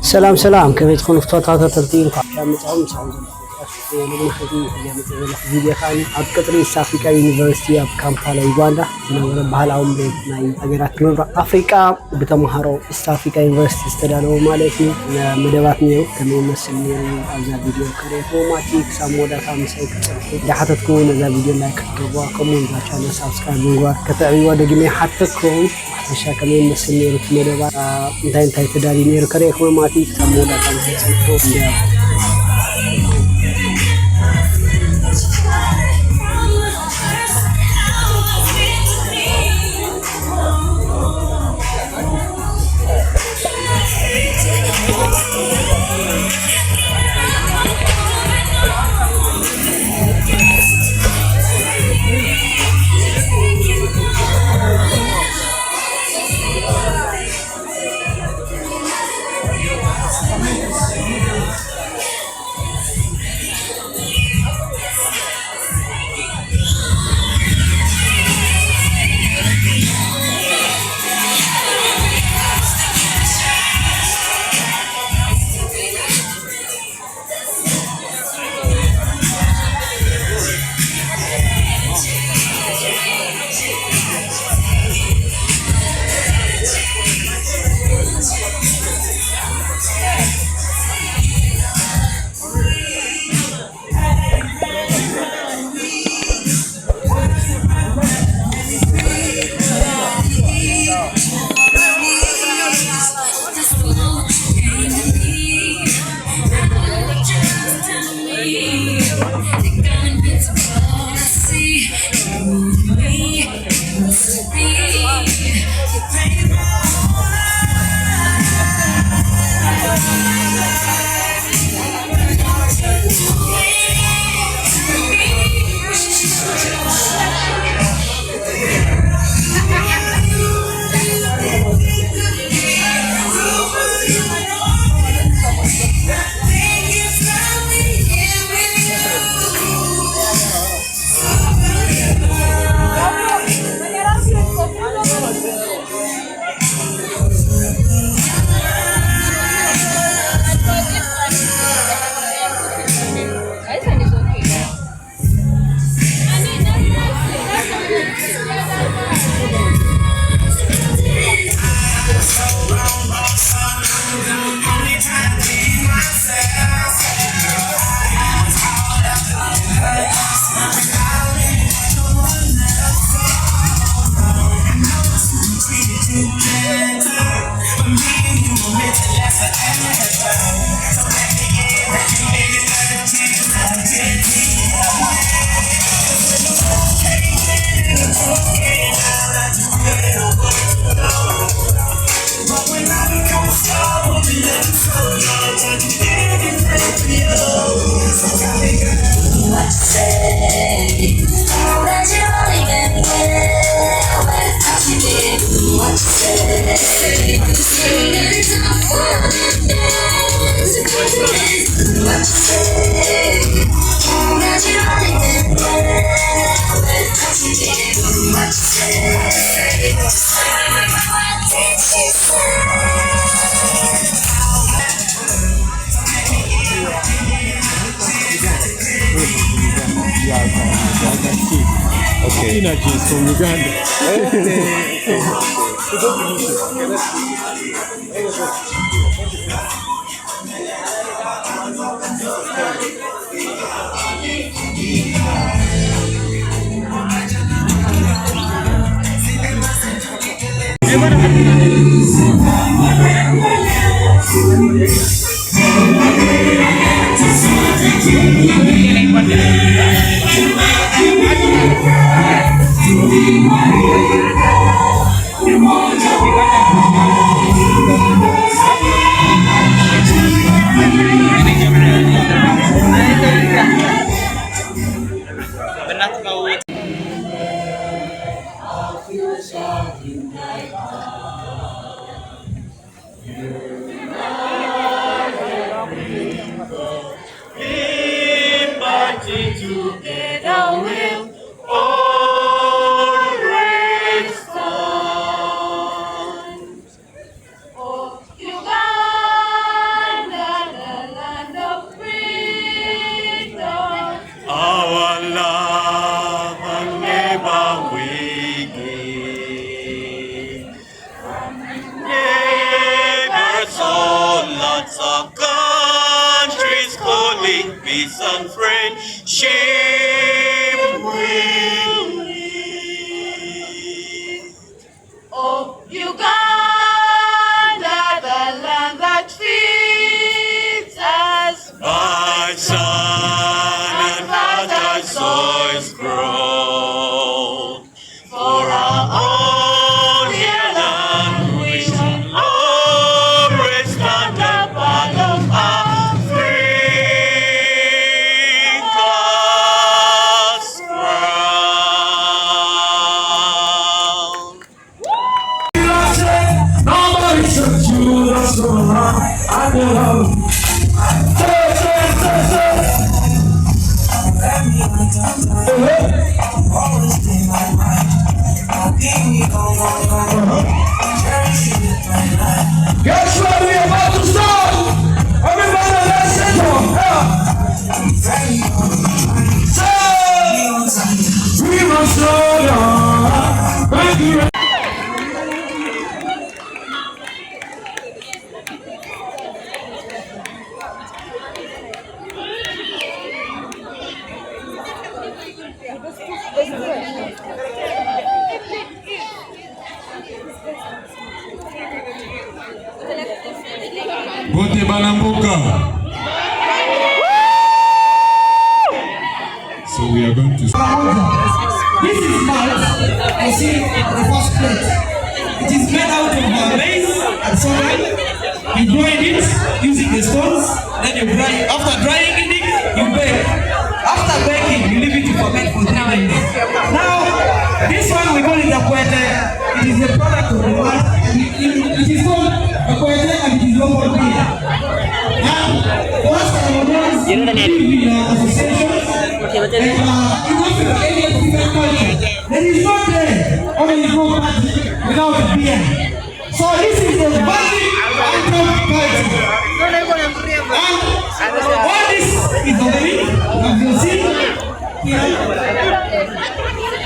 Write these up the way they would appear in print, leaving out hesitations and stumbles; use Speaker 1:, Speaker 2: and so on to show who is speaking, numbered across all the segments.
Speaker 1: ሰላም ሰላም ከቤት ኮን ፍታታት ተርቲን ካምጣው ሳውዝ ለምንخدي ቪዲዮ ካን ኣብ ቅጥሪ አፍሪካ ዩኒቨርሲቲ ኣብ ካምፓላ ዩጋንዳ ዝነበረ ባህላዊ ቤት ናይ ሀገራት ምብራቅ አፍሪካ በተማሃሮ አፍሪካ ዩኒቨርሲቲ ዝተዳለወ ማለት ነው መደባት ነው ከመመስል ነው አዛ ቪዲዮ ከሬቶማቲክ ሳሞዳታ ምሳይ ከጽፍ ያሐተትኩ ነዛ ቪዲዮ ላይ ከተጓ ከሞን ቻለ ሳብስክራይብ እንጓር ከተዕይዋ ደግሜ ሐተትኩ ተሻከመ መስል ነው መደባ እንታይ ተዳሊ ነው ከሬቶማቲክ ሳሞዳታ ምሳይ ጽፎ እንዲያ
Speaker 2: Okay. Energies from Uganda.
Speaker 3: Together will always stand. Oh, Uganda. That's our country's calling. Peace and friendship will lead. Oh, Uganda, the land that feeds us. My son and fertile soils grow for our own dear land. We shall always stand up part of Africa's crown.
Speaker 4: Nobody should you, that's so long. I know. Guess what we about to start? Everybody, let's sing on. We must slow down. Thank you.
Speaker 2: Bote Banambuka. So we are going to.
Speaker 4: This is malt, you see, the first plate. It is made out of maize and sorghum. You grind it using the stones, then you dry it. After drying it, you bake. After baking, you leave it to ferment for 3 days. Now, this one we call it a kwete. It is a product of the land. It is called a kwete and it is local beer. Now, first I will live in associations. There is no day or there is no party without beer. So this is the basic anthem party. And all this is the way, as you see here.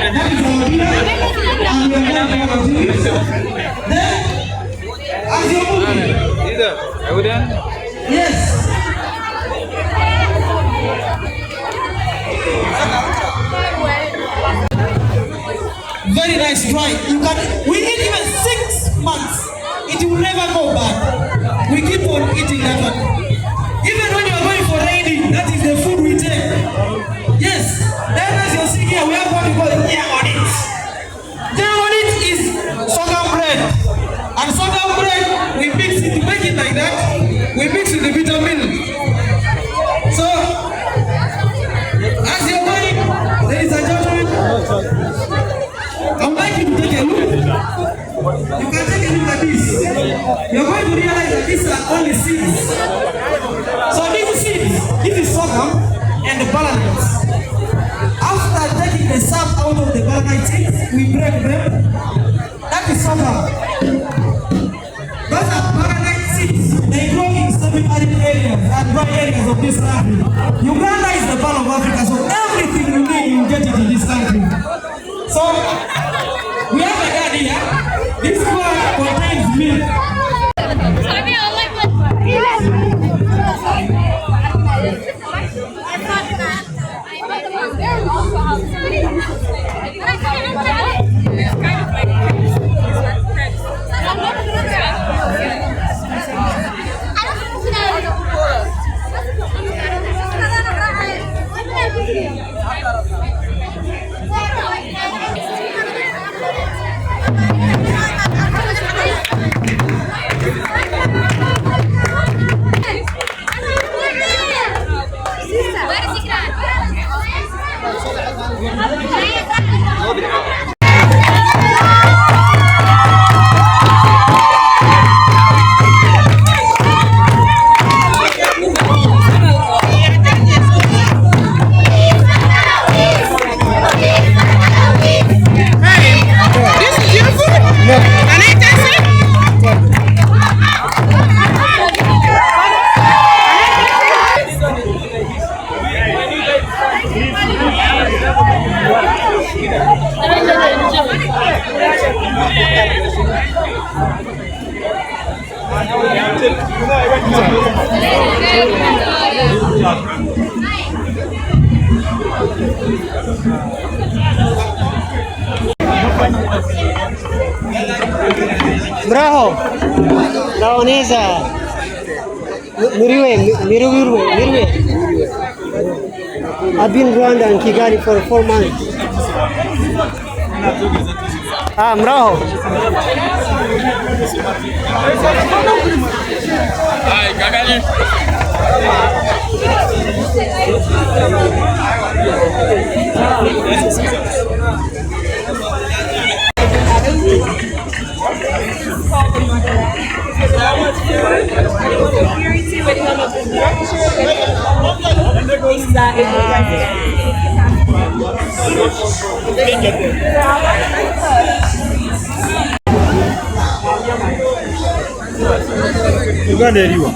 Speaker 4: That is our beer, and we are going to have a juice. Then, as you move, yes. Very nice dry. We eat even 6 months. It will never go bad. We keep on eating that one. Even when you are going for raiding, that is the food we take. Yes. Then as you see here, we have what we call Nyaonit. Nyaonit is sorghum bread. And sorghum bread, we mix it, to make it like that. We mix with the bitter milk. So, as you're going, ladies and gentlemen, I'd like you to take a look. You can take a look at this. You're going to realize that these are only seeds. So these seeds, this is sorghum and the balanite. After taking the sap out of the balanite seeds, we break them. That is sorghum. Those are balanite seeds. They grow in semi-arid areas and dry areas of this country. Uganda is the part of Africa, so everything you need, you get it in this country. So, we have a guy here. This one contains milk.
Speaker 5: I don't know.
Speaker 1: Braho! Braho Neza! Miriwe. I've been in Rwanda and Kigali for 4 months. Mraho.
Speaker 3: Hi, Kagali.
Speaker 2: Uganda eliwa.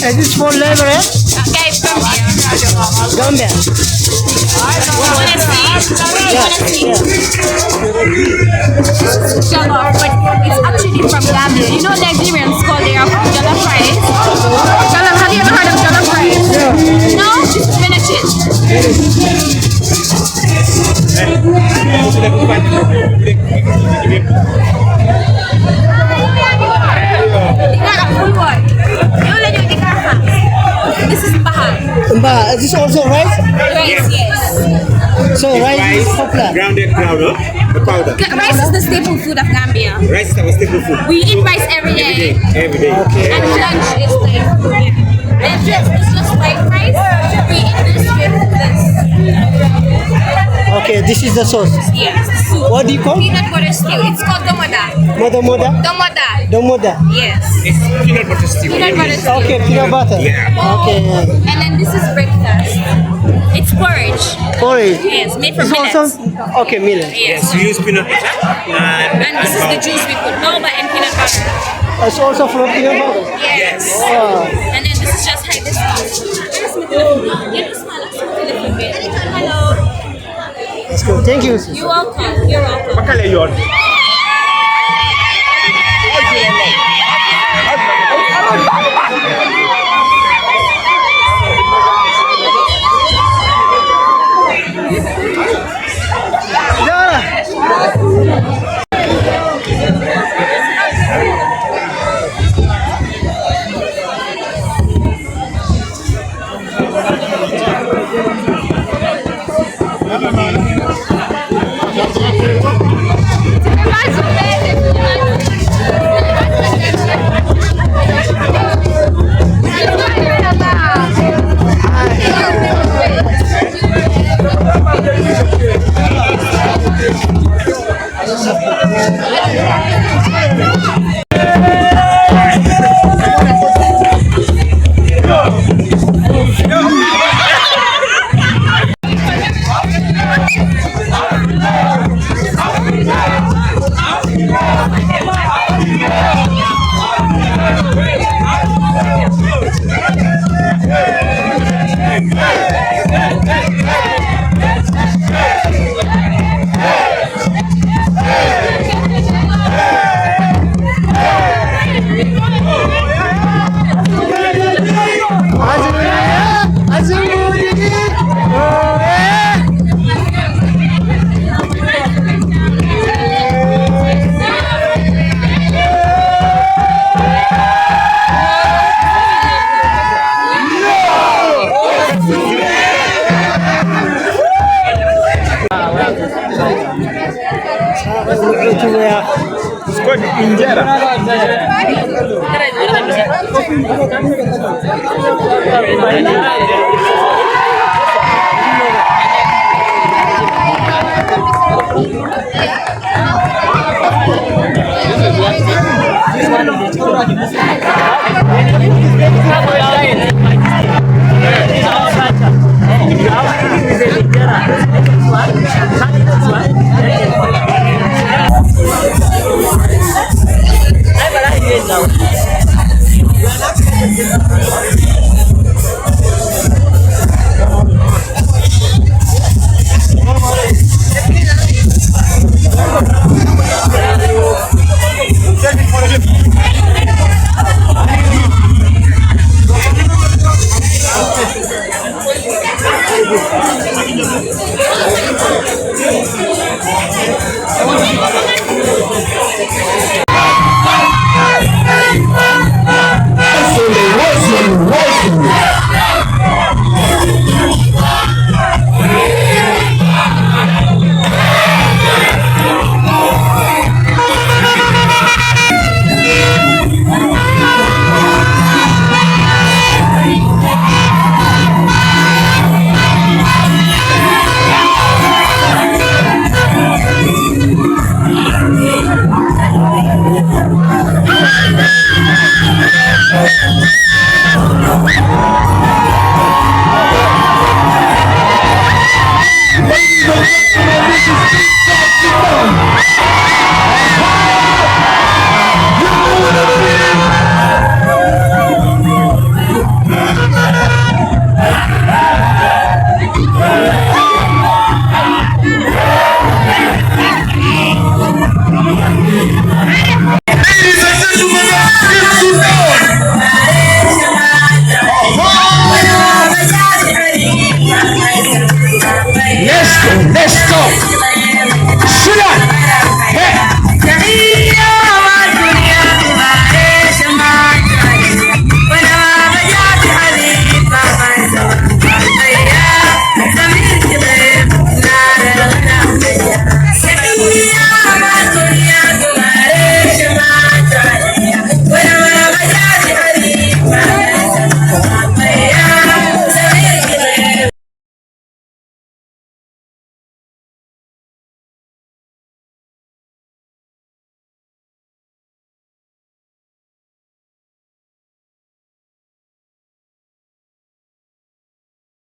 Speaker 1: Is this for labor?
Speaker 5: Okay, it's from
Speaker 1: Gambia.
Speaker 5: Jollof, but it's actually from Gambia. You know Nigerians call their jollof rice. Jollof, have you ever heard of jollof rice? Yeah. No? Just finish it. This is bahal.
Speaker 1: Is this also rice?
Speaker 5: Rice, yes.
Speaker 1: So rice is popular.
Speaker 6: Grounded powder, the powder.
Speaker 5: Rice is the staple food of Gambia.
Speaker 6: Rice is our staple food.
Speaker 5: We eat rice every day.
Speaker 6: Every day.
Speaker 1: Okay.
Speaker 5: And lunch is like, it's just white rice. We eat this with this.
Speaker 1: Okay, this is the sauce.
Speaker 5: Yes, soup.
Speaker 1: What do you call?
Speaker 5: Peanut butter stew. It's called domoda.
Speaker 1: Moda?
Speaker 5: Domoda. Yes.
Speaker 6: It's peanut butter stew.
Speaker 5: Peanut butter stew.
Speaker 1: Okay, peanut butter.
Speaker 6: Yeah.
Speaker 1: Okay.
Speaker 5: And then this is breakfast. It's porridge.
Speaker 1: Porridge.
Speaker 5: Yes, made from
Speaker 1: It's
Speaker 5: millets.
Speaker 1: also okay, millet.
Speaker 5: Yes.
Speaker 6: Yes, we use peanut butter.
Speaker 5: And this is the juice we put. Boba and peanut butter.
Speaker 1: It's also from peanut butter.
Speaker 5: Yes.
Speaker 1: Oh.
Speaker 5: And then this is just hibiscus. Hello.
Speaker 1: That's good. Thank you.
Speaker 5: You're welcome. You're welcome.
Speaker 6: Makale yon.